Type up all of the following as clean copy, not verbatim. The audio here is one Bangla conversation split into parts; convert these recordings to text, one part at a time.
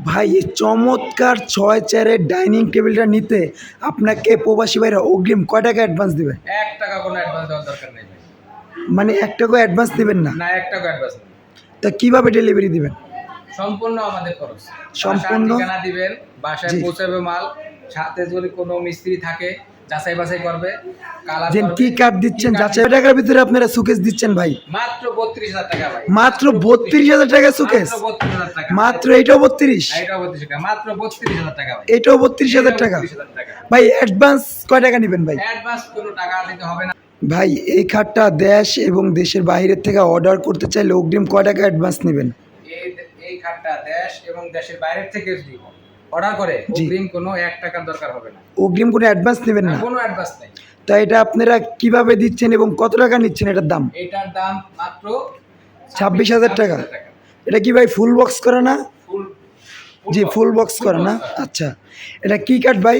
ভাই এই চমৎকার 6 চেয়ারের ডাইনিং টেবিলটা নিতে আপনাকে প্রবাসী ভাইরা অগ্রিম কয় টাকা অ্যাডভান্স দিবেন? 1 টাকা কোনো অ্যাডভান্স দেওয়ার দরকার নেই ভাই। মানে 1 টাকাও অ্যাডভান্স দিবেন না? না 1 টাকা অ্যাডভান্স নেই। তা কিভাবে ডেলিভারি দিবেন? সম্পূর্ণ আমাদের খরচ। সম্পূর্ণ? বাসার ঠিকানা দিবেন, বাসায় জি। পৌঁছাবে মাল, সাথে যদি কোনো মিস্ত্রি থাকে যাচাই বাছাই করবে, কালার যে করবে। কি কাঠ দিচ্ছেন কি কাঠ যাচাই টাকার ভিতরে আপনারা সুকেস দিচ্ছেন ভাই? মাত্র 32,000 টাকা ভাই। মাত্র 32,000 টাকা সুকেস? মাত্র 32,000 টাকা। মাত্র এটাও 32? এটাও 32 টাকা। মাত্র 32,000 টাকা ভাই। এটাও 32,000 টাকা? 32,000 টাকা। ভাই অ্যাডভান্স কয় টাকা নেবেন ভাই? অ্যাডভান্স কোনো টাকা দিতে হবে না। ভাই এই খাটটা দেশ এবং দেশের বাইরের থেকে অর্ডার করতে চাইলে অগ্রিম কয় টাকা অ্যাডভান্স নেবেন? এই খাটটা দেশ এবং দেশের বাইরের থেকে যদি অর্ডার করে জি। অগ্রিম কোনো 1 টাকার দরকার হবে না। অগ্রিম কোনো অ্যাডভান্স নেবেন না? কোনো অ্যাডভান্স নেই। তা এটা আপনারা কিভাবে দিচ্ছেন এবং কত টাকা নিচ্ছেন এটার দাম? এটার দাম মাত্র 26,000 টাকা। এটা কি ভাই ফুল বক্স করা না? ফুল জি ফুল বক্স করা না? আচ্ছা এটা কি কাঠ ভাই?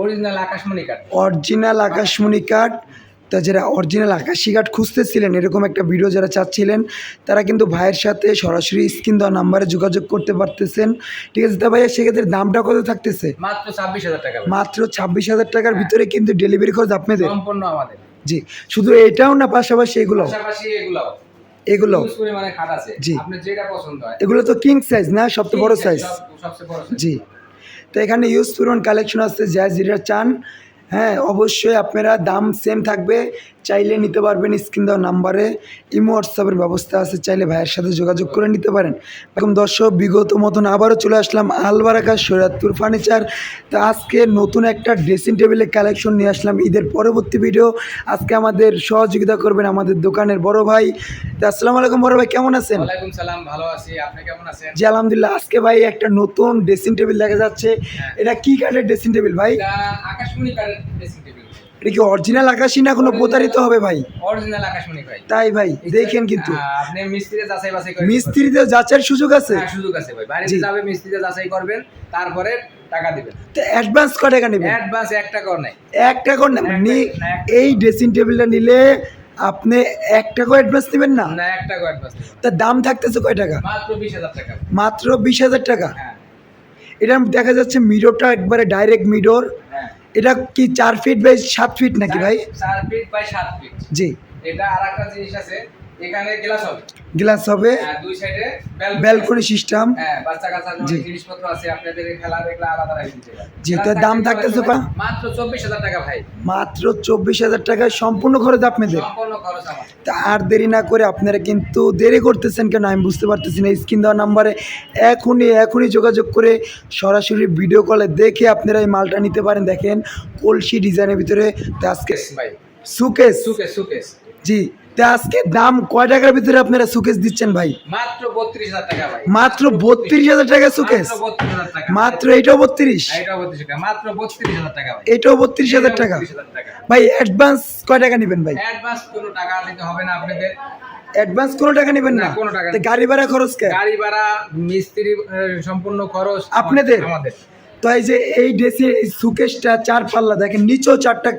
অরিজিনাল আকাশমণি কাঠ। অরিজিনাল আকাশমণি কাঠ। তা যারা অরিজিনাল আকাশি কাঠ খুঁজতেছিলেন এরকম একটা ভিডিও যারা চাচ্ছিলেন তারা কিন্তু ভাইয়ের সাথে সরাসরি স্ক্রিন দেওয়া নাম্বারে যোগাযোগ করতে পারতেছেন। ঠিক আছে তা ভাইয়া সেক্ষেত্রে দামটা কত থাকতেছে? মাত্র 26,000 টাকা ভাই। মাত্র 26,000 টাকার ভিতরে কিন্তু ডেলিভারি খরচ আপনাদের? সম্পূর্ণ আমাদের। জি শুধু এটাও না পাশাপাশি এগুলো? পাশাপাশি এগুলাও এগুলো ইউজ পরিমাণে খাট আছে। জি। আপনার যেটা পছন্দ হয়। এগুলো তো কিং সাইজ না সবচেয়ে বড় সাইজ? সবচেয়ে বড় সাইজ। জি তো এখানে ইউজ পরিমাণ কালেকশন আছে যা যেটা চান। হ্যাঁ অবশ্যই আপনারা দাম সেম থাকবে, চাইলে নিতে পারবেন স্ক্রিন দেওয়া নাম্বারে। ইমো হোয়াটসঅ্যাপের ব্যবস্থা আছে, চাইলে ভাইয়ের সাথে যোগাযোগ করে নিতে পারেন। এখন দর্শক বিগত মতন আবারও চলে আসলাম আলবারাকা শরীয়তপুর ফার্নিচার। তো আজকে নতুন একটা ড্রেসিং টেবিলের কালেকশন নিয়ে আসলাম ঈদের পরবর্তী ভিডিও। আজকে আমাদের সহযোগিতা করবেন আমাদের দোকানের বড় ভাই। তো আসসালামু আলাইকুম বড় ভাই, কেমন আছেন? ওয়ালাইকুম সালাম, ভালো আছি। আপনি কেমন আছেন? জি আলহামদুলিল্লাহ। আজকে ভাই একটা নতুন ড্রেসিং টেবিল দেখা যাচ্ছে। এটা কি কাঠের ড্রেসিং টেবিল ভাই? এটা আকাশমণি কাঠের ড্রেসিং টেবিল। এটা কি অরিজিনাল আকাশি না কোনো প্রতারিত হবে ভাই? অরিজিনাল আকাশমণি ভাই। তাই ভাই দেখেন কিন্তু আপনি মিস্ত্রিতে যাচাই বাছাই করে মিস্ত্রিতে যাচাইয়ের সুযোগ আছে? হ্যাঁ সুযোগ আছে ভাই। বাইরে জি। যাবে মিস্ত্রিতে যাচাই করবেন, তারপরে টাকা দিবেন। তো অ্যাডভান্স কত টাকা নেবেন? অ্যাডভান্স 1 টাকাও নাই। 1 টাকাও না? মানে না, এই ড্রেসিং টেবিলটা নিলে আপনি 1 টাকাও অ্যাডভান্স নেবেন না? না 1 টাকাও অ্যাডভান্স নেই। তার দাম থাকতেছে কয় টাকা? মাত্র 20,000 টাকা। মাত্র 20,000 টাকা? হ্যাঁ এটা দেখা যাচ্ছে মিডোরটা একবারে ডাইরেক্ট মিডোর। হ্যাঁ। এটা কি 4 ফিট বাই 7 ফিট নাকি ভাই? 4 ফিট বাই 7 ফিট। জি এটা আরেকটা জিনিস আছে, এখানে গ্লাস হবে। গ্লাস হবে, দুই সাইডে ব্যালকনি সিস্টেম। হ্যাঁ, বাচ্চা কাচ্চার জি। অনেক জিনিসপত্র আছে, আপনাদের খেলা দেখলে আলাদা রাখতে দিতে পারেন। জি, তার দাম থাকতেছে কত? মাত্র 24,000 টাকা ভাই। মাত্র 24,000 টাকায় সম্পূর্ণ খরচ আপনাদের? সম্পূর্ণ খরচ আমার। তা আর দেরি না করে আপনারা কিন্তু দেরি করতেছেন কেন আমি বুঝতে পারতেছি না। স্ক্রিন দেওয়া নাম্বারে এখনই যোগাযোগ করে সরাসরি ভিডিও কলে দেখে আপনারা এই মালটা নিতে পারেন। দেখেন কলসি ডিজাইনের ভিতরে। তা আজকে ভাই সুকেস? সুকেস জি তা আজকে দাম কয় টাকার ভিতরে আপনারা সুকেস দিচ্ছেন ভাই? মাত্র 32,000 টাকা ভাই। মাত্র 32,000 টাকা সুকেস? মাত্র 32,000 টাকা। মাত্র এটাও 32? এটাও 32 টাকা। মাত্র 32,000 টাকা ভাই। এটাও 32,000 টাকা? 32,000 টাকা। ভাই অ্যাডভান্স কয় টাকা নেবেন ভাই? অ্যাডভান্স কোনো টাকা দিতে হবে না আপনাদের। অ্যাডভান্স কোনো টাকা নেবেন না? না, কোনো টাকা তা গাড়ি ভাড়া খরচ কে? গাড়ি ভাড়া, মিস্ত্রি সম্পূর্ণ খরচ আপনাদের? আমাদের। তো এই যে এই ড্রেসের এই সুকেশটা 4 পাল্লা, দেখেন নিচেও 4টা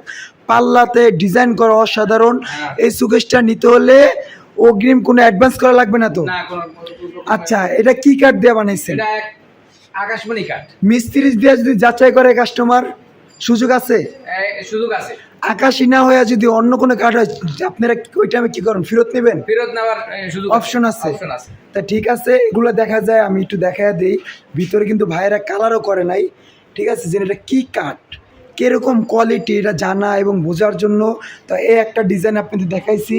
পাল্লাতে ডিজাইন করা অসাধারণ। হ্যাঁ। এই সুকেশটা নিতে হলে অগ্রিম কোনো অ্যাডভান্স করা লাগবে না তো? না কোনো আচ্ছা এটা কি কাঠ দিয়ে বানাইছেন? এটা আকাশমণি কাঠ। মিস্ত্রি দিয়ে যদি যাচাই করে কাস্টমার সুযোগ আছে? সুযোগ আছে। আকাশি না হয়ে যদি অন্য কোনো কাঠ হয় আপনারা ওইটা আমি কি করেন, ফেরত নেবেন? ফেরত নেওয়ার সুযোগ অপশন আছে? অপশন আছে। তা ঠিক আছে এগুলো দেখা যায়, আমি একটু দেখায় দিই। ভিতরে কিন্তু ভাইয়েরা কালারও করে নাই। ঠিক আছে যে এটা কী কাঠ, কীরকম কোয়ালিটি এটা জানা এবং বোঝার জন্য। তো এই একটা ডিজাইন আপনাদের দেখাইছি,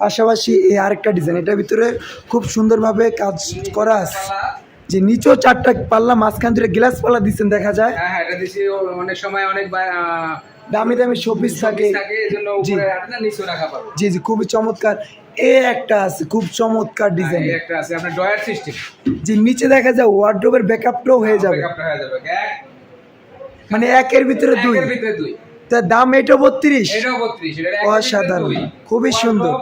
পাশাপাশি এই আরেকটা ডিজাইন, এটার ভিতরে খুব সুন্দরভাবে কাজ করা আছে। যে নিচেও 4টা পাল্লা, মাঝখান ধরে গ্লাস পাল্লা দিচ্ছেন দেখা যায়। হ্যাঁ এটা দিছি। অনেক সময় অনেক দামি দামি শোপিস থাকে। এজন্য জি। উপরে আপনার নিচে রাখা পারবে। জি জি খুবই চমৎকার। এ একটা আছে খুব চমৎকার ডিজাইন। এই একটা আছে আপনার ডয়ার সিস্টেম। যে নিচে দেখা যায় ওয়ার্ড্রোবের ব্যাকআপটাও হয়ে যাবে। ব্যাকআপটা হয়ে যাবে। মানে একের ভিতরে দুই। একের ভিতরে দুই। তার দাম এটাও 32? এটাও 32। এটা অসাধারণ, খুবই সুন্দর।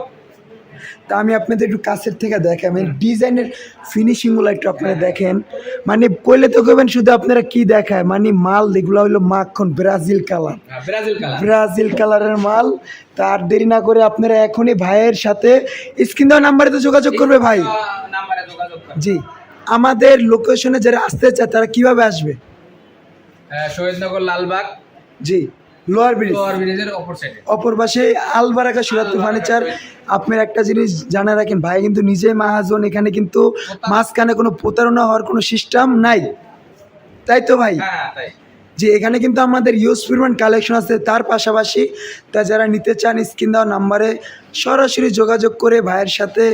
তা আমি আপনাদের একটু কাছের থেকে দেখাই, মানে ডিজাইনের ফিনিশিংগুলো একটু আপনারা দেখেন। মানে কইলে তো কইবেন শুধু আপনারা কি দেখায়, মানে মাল এগুলো হইলো মাখন Brazil colour. Brazil colour. Brazil কালারের মাল। তার দেরি না করে আপনারা এখনই ভাইয়ের সাথে স্ক্রিন দেওয়া নাম্বারে তো যোগাযোগ করবে ভাই। নাম্বারে যোগাযোগ করুন। জি আমাদের লোকেশনে যারা আসতে চায় তারা কিভাবে আসবে? শহীদনগর লালবাগ জি, লোয়ার ব্রিজ, লোয়ার ব্রিজের অপর সাইডে। অপর পাশে আলবারাকা সুরাতুল ফার্নিচার। আপনার একটা জিনিস জানা রাখেন, ভাই কিন্তু নিজেই মাহাজন, এখানে কিন্তু মাঝখানে কোনো প্রতারণা হওয়ার কোনো সিস্টেম নাই, তাই তো ভাই? হ্যাঁ তাই। যে এখানে কিন্তু আমাদের ইউজ পরিমাণ কালেকশন আছে। তার পাশাপাশি তা যারা নিতে চান স্ক্রিন দেওয়া নাম্বারে সরাসরি যোগাযোগ করে ভাইয়ের সাথে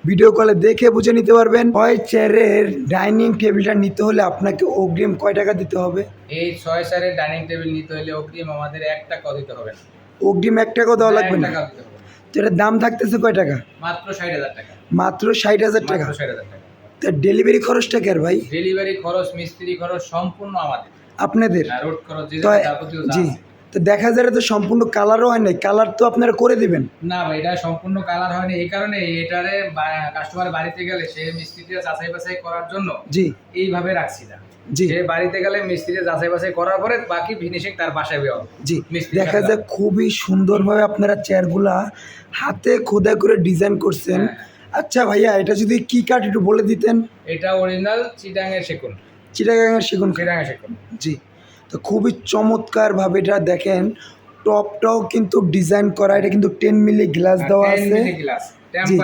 ভিডিও কলে দেখে বুঝে নিতে পারবেন। 6 চেয়ারের ডাইনিং টেবিলটা নিতে হলে আপনাকে অগ্রিম কয় টাকা দিতে হবে? এই 6 চেয়ারের ডাইনিং টেবিল নিতে হলে অগ্রিম আমাদের 1 টাকাও দিতে হবে না। অগ্রিম 1 টাকাও দেওয়া লাগবে 1 না? টাকাও দিতে হবে না। তো এটার দাম থাকতেছে কয় টাকা? মাত্র 60,000 টাকা। মাত্র 60,000 টাকা। মাত্র 60,000 টাকা। তো ডেলিভারি খরচটা কি আর ভাই? ডেলিভারি খরচ, মিস্ত্রি খরচ সম্পূর্ণ আমাদের। আপনাদের? রোড খরচ যে তো যাবতীয় যা জি, আছে। তো দেখা যায় তো সম্পূর্ণ কালারও হয় নাই, কালার তো আপনারা করে দিবেন? না ভাই, এটা সম্পূর্ণ কালার হয়নি, এই কারণে এটারে কাস্টমার বাড়িতে গেলে সে মিস্ত্রিটা যাচাই বাছাই করার জন্য জি এইভাবে রাখছি না। জি সে বাড়িতে গেলে মিস্ত্রিটা যাচাই বাছাই করার পরে বাকি ফিনিশিং তার বাসায় বের হবে। জি, মিস্ত্রি দেখা যায় খুবই সুন্দরভাবে আপনারা চেয়ারগুলা হাতে খোদাই করে ডিজাইন করছেন। আচ্ছা ভাইয়া, এটা যদি কি কাঠ একটু বলে দিতেন? এটা অরিজিনাল চিটাঙের সেগুন। চিটাগাঙের সেগুন কাঠ। চিটাঙের সেগুন। জি, তো খুবই চমৎকারভাবে এটা দেখেন, টপটাও কিন্তু ডিজাইন করা, এটা কিন্তু 10 মিলি গ্লাস দেওয়া আছে। জি,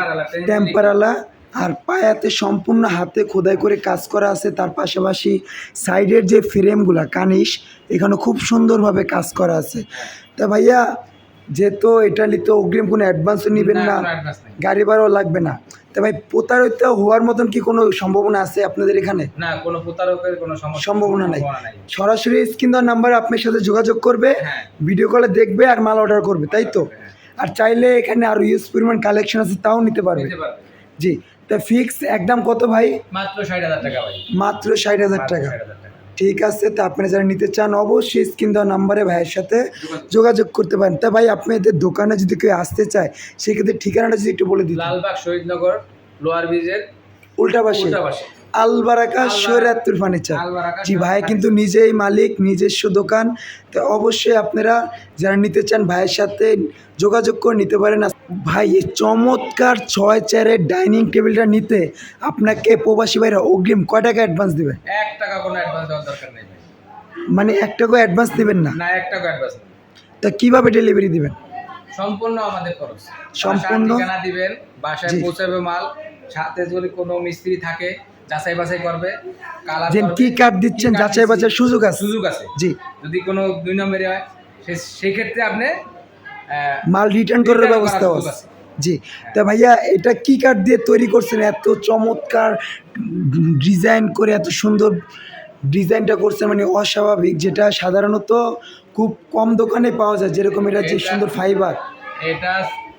টেম্পারালা। আর পায়াতে সম্পূর্ণ হাতে খোদাই করে কাজ করা আছে। তার পাশাপাশি সাইডের যে ফ্রেমগুলা কানিশ, এখানে খুব সুন্দরভাবে কাজ করা আছে। তা ভাইয়া, যেহেতু এটা নিতে অগ্রিম কোনো অ্যাডভান্সও নেবেন না, গাড়ি ভাড়াও লাগবে না, তা ভাই প্রতারিত হওয়ার মতন কি কোনো সম্ভাবনা আছে আপনাদের এখানে? না, কোনো প্রতারকের কোনো সম্ভাবনা নাই। সরাসরি স্ক্রিন দেওয়ার নাম্বারে আপনার সাথে যোগাযোগ করবে, ভিডিও কলে দেখবে আর মাল অর্ডার করবে, তাই তো? আর চাইলে এখানে আরো ইউজ পরিমাণ কালেকশন আছে, তাও নিতে পারবে। জি, তা ফিক্স একদম কত ভাই? মাত্র 60,000 টাকা ভাই। মাত্র 60,000 টাকা। ঠিক আছে, তা আপনি যারা নিতে চান অবশ্যই স্ক্রিন দেওয়া নাম্বারে ভাইয়ের সাথে যোগাযোগ করতে পারেন। তা ভাই, আপনাদের দোকানে যদি কেউ আসতে চায় সেক্ষেত্রে ঠিকানাটা যদি একটু বলে দিন। লালবাগ শহীদনগর লোয়ার ব্রিজের উল্টা পাশে আলবারাকা সুরাতুল ফার্নিচার। জি, ভাই কিন্তু নিজেই মালিক, নিজস্ব দোকান। তো অবশ্যই আপনারা যারা নিতে চান ভাইয়ের সাথে যোগাযোগ করে নিতে পারেন। ভাই, এই চমৎকার 6 চেয়ারের ডাইনিং টেবিলটা নিতে আপনাকে প্রবাসী ভাইরা অগ্রিম কয় টাকা অ্যাডভান্স দেবেন? 1 টাকা কোনো অ্যাডভান্স দেওয়ার দরকার নেই ভাই। মানে 1 টাকা অ্যাডভান্স দেবেন না? না, 1 টাকা অ্যাডভান্স নেই। তা কিভাবে ডেলিভারি দিবেন? সম্পূর্ণ আমাদের খরচ। সম্পূর্ণ ঠিকানা দিবেন, বাসায় পৌঁছাবে মাল। সাথে যদি কোনো মিস্ত্রি থাকে যাচাই বাছাই করবে, কালার করবে। কি কাঠ দিচ্ছেন যাচাই বাছাই সুযোগ আছে? সুযোগ আছে। জি, যদি কোনো 2 নম্বরে হয় সেই ক্ষেত্রে আপনি মাল রিটার্ন করার ব্যবস্থা আছে। জি, তা ভাইয়া এটা কি কাঠ দিয়ে তৈরি করছেন? এত চমৎকার ডিজাইন করে এত সুন্দর ডিজাইনটা করছেন, মানে অস্বাভাবিক, যেটা সাধারণত খুব কম দোকানে পাওয়া যায়, যেরকম এটা যে সুন্দর ফাইবার। এটা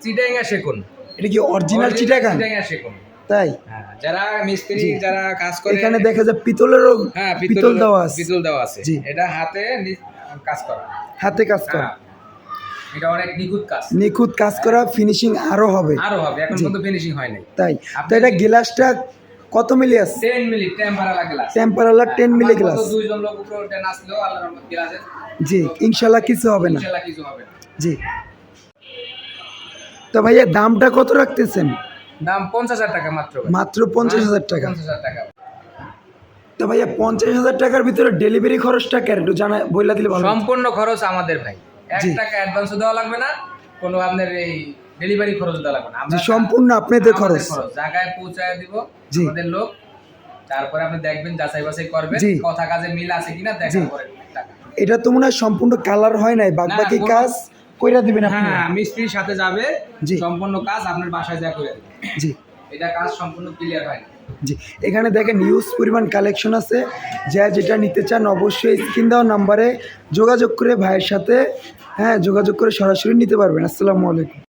চিটাগাং সেগুন। এটা কি অরিজিনাল চিটাগাং? চিটাগাং সেগুন। তাই? যারা মিস্ত্রি যারা কাজ করে এখানে দেখা যায় পিতলেরও পিতল দেওয়া আছে। পিতল দেওয়া আছে। জি, এটা হাতে কাজ করা। হাতে কাজ করা। এটা অনেক নিখুঁত কাজ করা, ফিনিশিং আরো হবে। এখন পর্যন্ত ফিনিশিং হয় নাই। তাই? তো এটা গ্লাসটা কত মিলি আছে? 10 মিলি টেম্পারালা গ্লাস। টেম্পারালা 10 milli glass. দুইজন লোক উপরে উঠে নাচলেও আল্লাহর রহমত গ্লাসে। জি, ইনশাআল্লাহ কিছু হবে না। ইনশাআল্লাহ কিছু হবে না। জি, তো ভাইয়া দামটা কত রাখতেছেন? দাম 50,000 টাকা মাত্র। মাত্র 50,000 টাকা। 50,000 টাকা। তো ভাইয়া 50,000 টাকার ভিতরে ডেলিভারি খরচটা কেন একটু জানা বইলা দিলে ভালো। সম্পূর্ণ খরচ আমাদের ভাই। 1 টাকা অ্যাডভান্সও দেওয়া লাগবে না, কোনো আপনার এই ডেলিভারি খরচ দেওয়া লাগবে না। আমরা সম্পূর্ণ আপনাদের খরচ। জায়গায় পৌঁছায় দিব আমাদের লোক। তারপরে আপনি দেখবেন, যাচাই বাছাই করবেন, কথা কাজে মিল আছে কিনা দেখার পরে টাকা। এটা তো মনে হয় সম্পূর্ণ কালার হয় নাই, বাকি কাজ কইরা দিবেন আপনি? হ্যাঁ, মিস্ত্রির সাথে যাবে, সম্পূর্ণ কাজ আপনার বাসায় যা করে দিবে। জি, এটা কাজ সম্পূর্ণ ক্লিয়ার হয় না। জি, এখানে দেখেন হিউজ পরিমাণ কালেকশন আছে। যা যেটা নিতে চান অবশ্যই স্ক্রিন দেওয়া নাম্বারে যোগাযোগ করে ভাইয়ের সাথে যোগাযোগ করে সরাসরি নিতে পারবেন। আসসালামু আলাইকুম।